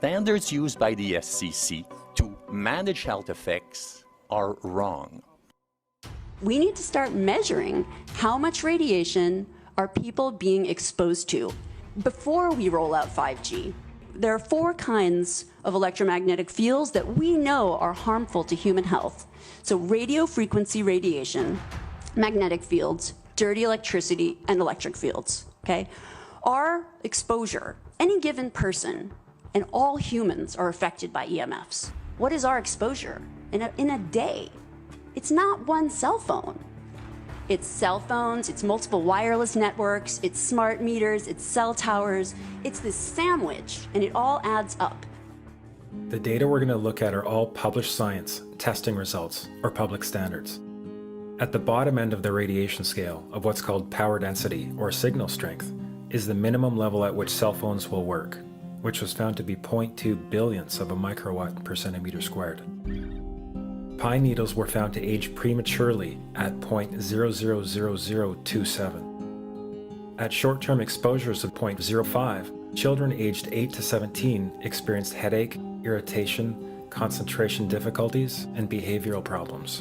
standards used by the FCC to manage health effects are wrong. We need to start measuring how much radiation are people being exposed to before we roll out 5G. There are 4 kinds of electromagnetic fields that we know are harmful to human health. So radio frequency radiation, magnetic fields, dirty electricity, and electric fields, okay? Our exposure, any given person, and all humans are affected by EMFs. What is our exposure in a day? It's not one cell phone. It's cell phones, it's multiple wireless networks, it's smart meters, it's cell towers. It's this sandwich, and it all adds up. The data we're going to look at are all published science, testing results, or public standards. At the bottom end of the radiation scale of what's called power density, or signal strength, is the minimum level at which cell phones will work, which was found to be 0.2 billionths of a microwatt per centimeter squared. Pine needles were found to age prematurely at 0.000027. At short-term exposures of 0.05, children aged 8 to 17 experienced headache, irritation, concentration difficulties, and behavioral problems.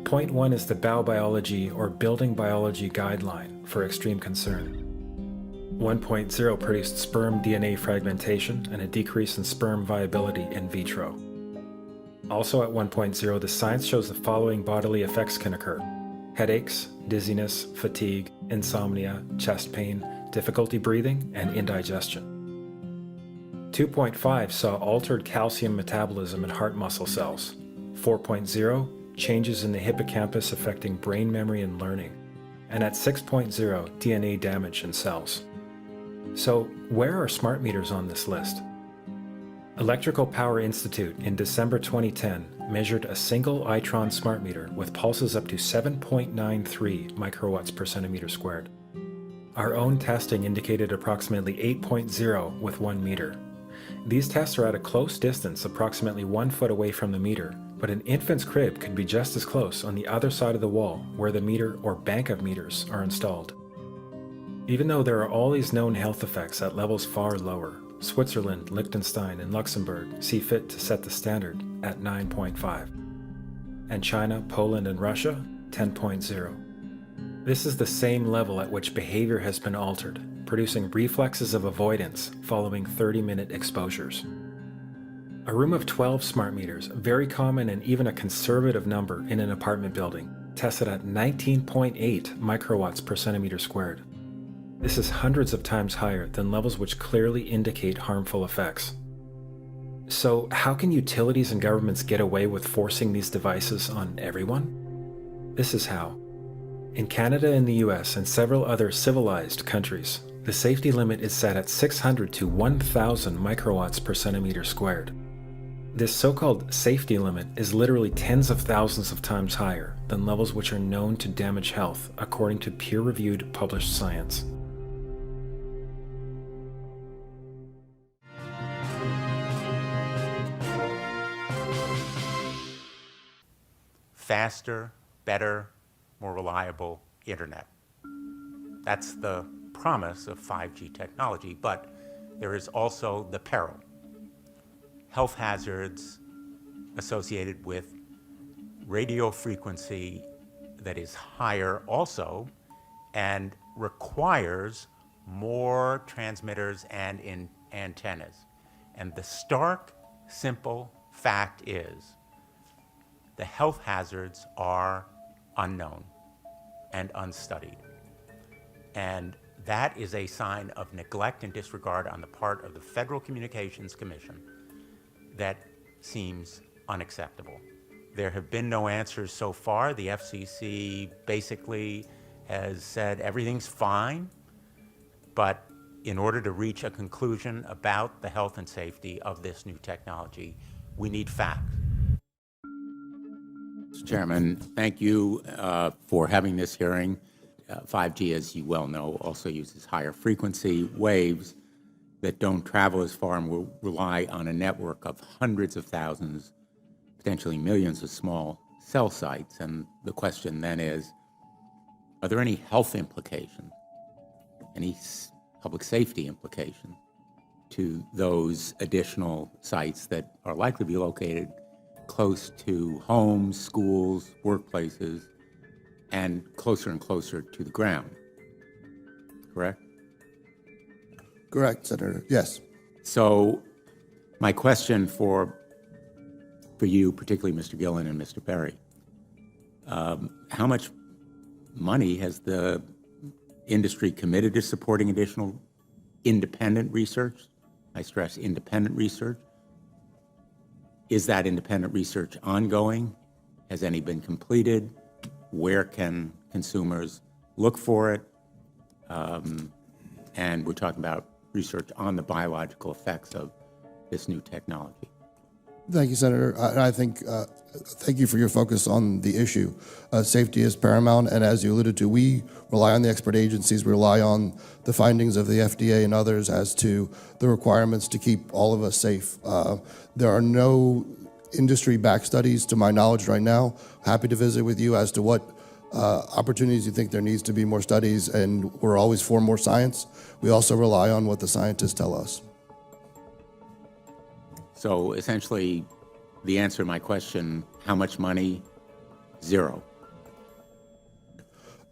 0.1 is the biobiology or building biology guideline for extreme concern. 1.0 produced sperm DNA fragmentation and a decrease in sperm viability in vitro. Also at 1.0, the science shows the following bodily effects can occur: headaches, dizziness, fatigue, insomnia, chest pain, difficulty breathing, and indigestion. 2.5 saw altered calcium metabolism in heart muscle cells. 4.0, changes in the hippocampus affecting brain memory and learning. And at 6.0, DNA damage in cells. So where are smart meters on this list? Electrical Power Institute in December 2010 measured a single Itron smart meter with pulses up to 7.93 microwatts per centimeter squared. Our own testing indicated approximately 8.0 with 1 meter. These tests are at a close distance, approximately 1 foot away from the meter, but an infant's crib could be just as close on the other side of the wall where the meter or bank of meters are installed. Even though there are all these known health effects at levels far lower, Switzerland, Liechtenstein, and Luxembourg see fit to set the standard at 9.5. And China, Poland, and Russia, 10.0. This is the same level at which behavior has been altered, producing reflexes of avoidance following 30-minute exposures. A room of 12 smart meters, very common and even a conservative number in an apartment building, tested at 19.8 microwatts per centimeter squared. This is hundreds of times higher than levels which clearly indicate harmful effects. So how can utilities and governments get away with forcing these devices on everyone? This is how. In Canada and the US and several other civilized countries, the safety limit is set at 600 to 1,000 microwatts per centimeter squared. This so-called safety limit is literally tens of thousands of times higher than levels which are known to damage health according to peer-reviewed published science. Faster, better, more reliable internet. That's the promise of 5G technology, but there is also the peril. Health hazards associated with radio frequency that is higher also and requires more transmitters and antennas. And the stark, simple fact is the health hazards are unknown and unstudied. And that is a sign of neglect and disregard on the part of the Federal Communications Commission that seems unacceptable. There have been no answers so far. The FCC basically has said everything's fine, but in order to reach a conclusion about the health and safety of this new technology, we need facts. Mr. Chairman, thank you for having this hearing. 5G, as you well know, also uses higher frequency waves that don't travel as far and will rely on a network of hundreds of thousands, potentially millions of small cell sites. And the question then is, are there any health implications, any public safety implications to those additional sites that are likely to be located close to homes, schools, workplaces, and closer to the ground. Correct? Correct, Senator. Yes. So my question for you, particularly Mr. Gillen and Mr. Perry, how much money has the industry committed to supporting additional independent research? I stress independent research. Is that independent research ongoing? Has any been completed? Where can consumers look for it? And we're talking about research on the biological effects of this new technology. Thank you, Senator. I think, thank you for your focus on the issue. Safety is paramount, and as you alluded to, we rely on the expert agencies, we rely on the findings of the FDA and others as to the requirements to keep all of us safe. There are no industry-backed studies, to my knowledge right now. Happy to visit with you as to what opportunities you think there needs to be more studies, and we're always for more science. We also rely on what the scientists tell us. So essentially, the answer to my question, how much money? Zero.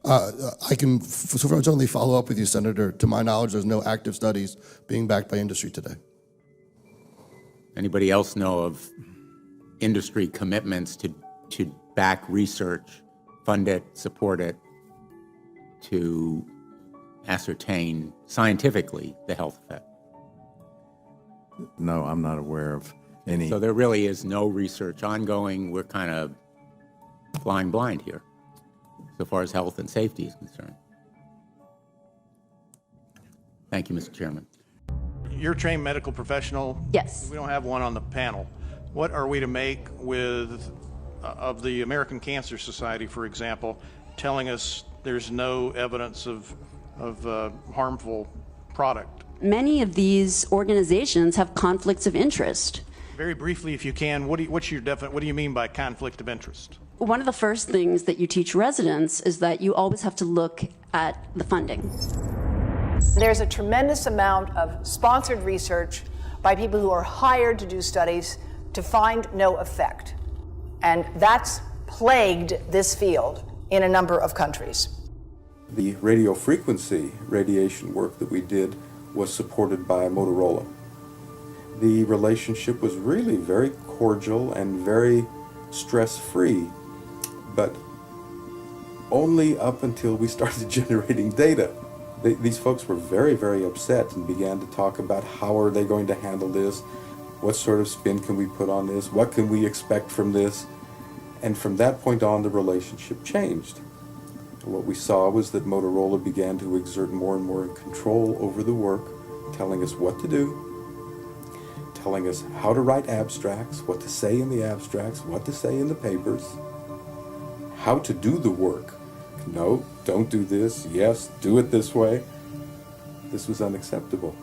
I can certainly follow up with you, Senator. To my knowledge, there's no active studies being backed by industry today. Anybody else know of industry commitments to back research, fund it, support it, to ascertain scientifically the health effect? No, I'm not aware of any. So there really is no research ongoing. We're kind of flying blind here, so far as health and safety is concerned. Thank you, Mr. Chairman. You're a trained medical professional. Yes. We don't have one on the panel. What are we to make of the American Cancer Society, for example, telling us there's no evidence of harmful product? Many of these organizations have conflicts of interest. Very briefly, if you can, what do you mean by conflict of interest? One of the first things that you teach residents is that you always have to look at the funding. There's a tremendous amount of sponsored research by people who are hired to do studies to find no effect. And that's plagued this field in a number of countries. The radio frequency radiation work that we did was supported by Motorola. The relationship was really very cordial and very stress-free, but only up until we started generating data. These folks were very, very upset and began to talk about how are they going to handle this, what sort of spin can we put on this, what can we expect from this, and from that point on the relationship changed. What we saw was that Motorola began to exert more and more control over the work, telling us what to do, telling us how to write abstracts, what to say in the abstracts, what to say in the papers, how to do the work. No, don't do this. Yes, do it this way. This was unacceptable.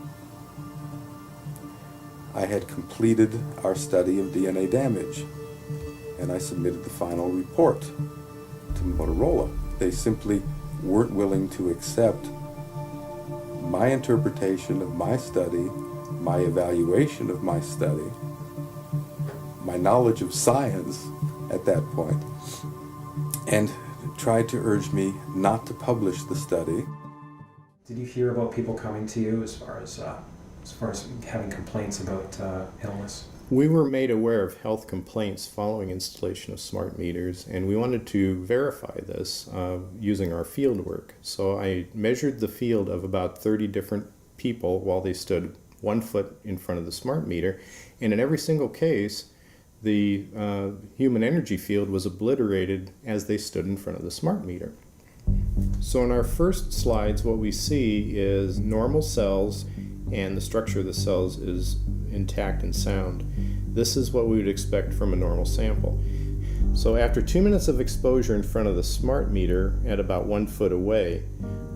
I had completed our study of DNA damage, and I submitted the final report to Motorola. They simply weren't willing to accept my interpretation of my study, my evaluation of my study, my knowledge of science at that point, and tried to urge me not to publish the study. Did you hear about people coming to you as far as having complaints about illness? We were made aware of health complaints following installation of smart meters, and we wanted to verify this using our field work. So I measured the field of about 30 different people while they stood 1 foot in front of the smart meter, and in every single case, the human energy field was obliterated as they stood in front of the smart meter. So in our first slides, what we see is normal cells, and the structure of the cells is intact and sound. This is what we would expect from a normal sample. So after 2 minutes of exposure in front of the smart meter at about 1 foot away,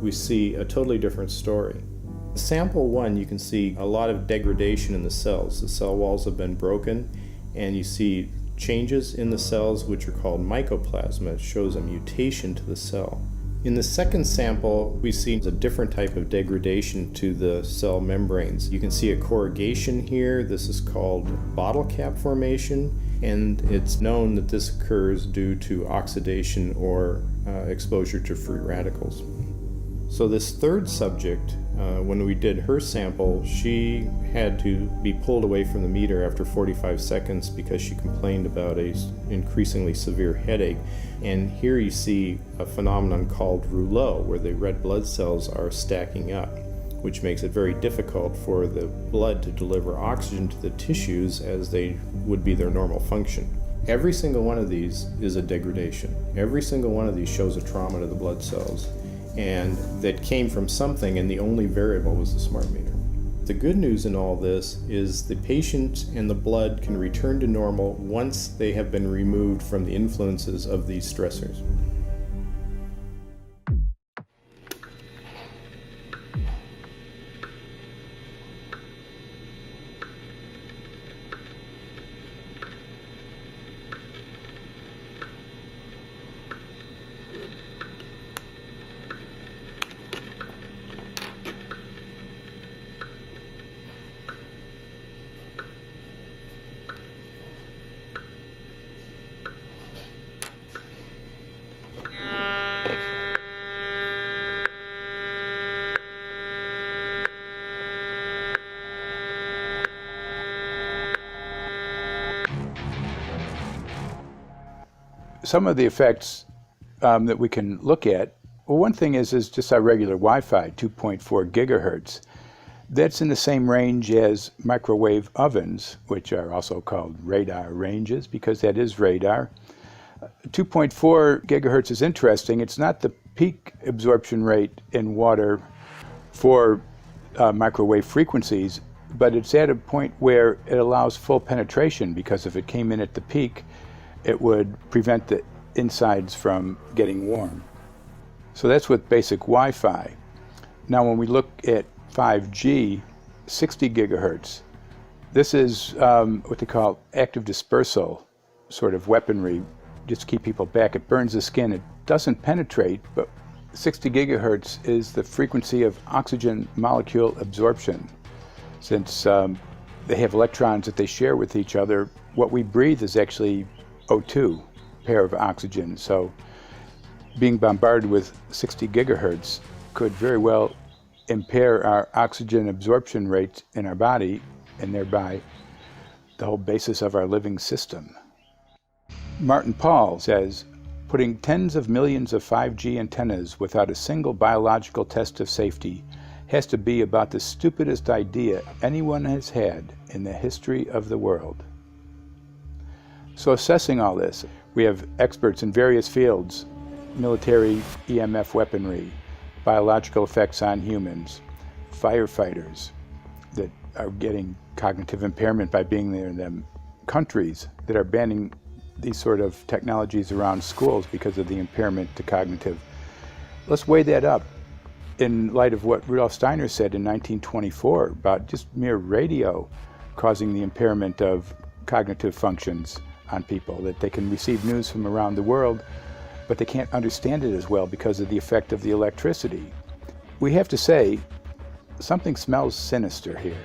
we see a totally different story. Sample 1, you can see a lot of degradation in the cells. The cell walls have been broken, and you see changes in the cells which are called mycoplasma. It shows a mutation to the cell. In the second sample, we see a different type of degradation to the cell membranes. You can see a corrugation here. This is called bottle cap formation, and it's known that this occurs due to oxidation or exposure to free radicals. So this third subject, when we did her sample, she had to be pulled away from the meter after 45 seconds because she complained about an increasingly severe headache. And here you see a phenomenon called rouleau, where the red blood cells are stacking up, which makes it very difficult for the blood to deliver oxygen to the tissues as they would be their normal function. Every single one of these is a degradation. Every single one of these shows a trauma to the blood cells, and that came from something, and the only variable was the smart meter. The good news in all this is the patient and the blood can return to normal once they have been removed from the influences of these stressors. Some of the effects that we can look at, well, one thing is just our regular Wi-Fi, 2.4 gigahertz. That's in the same range as microwave ovens, which are also called radar ranges, because that is radar. 2.4 gigahertz is interesting. It's not the peak absorption rate in water for microwave frequencies, but it's at a point where it allows full penetration, because if it came in at the peak, it would prevent the insides from getting warm. So that's with basic Wi-Fi. Now when we look at 5G, 60 gigahertz, this is what they call active dispersal sort of weaponry, just to keep people back. It burns the skin. It doesn't penetrate, but 60 gigahertz is the frequency of oxygen molecule absorption. Since they have electrons that they share with each other, what we breathe is actually O2, pair of oxygen. So being bombarded with 60 gigahertz could very well impair our oxygen absorption rate in our body, and thereby the whole basis of our living system. Martin Pall says, putting tens of millions of 5G antennas without a single biological test of safety has to be about the stupidest idea anyone has had in the history of the world. So assessing all this, we have experts in various fields: military EMF weaponry, biological effects on humans, firefighters that are getting cognitive impairment by being there in them, countries that are banning these sort of technologies around schools because of the impairment to cognitive. Let's weigh that up in light of what Rudolf Steiner said in 1924 about just mere radio causing the impairment of cognitive functions on people, that they can receive news from around the world, but they can't understand it as well because of the effect of the electricity. We have to say, something smells sinister here.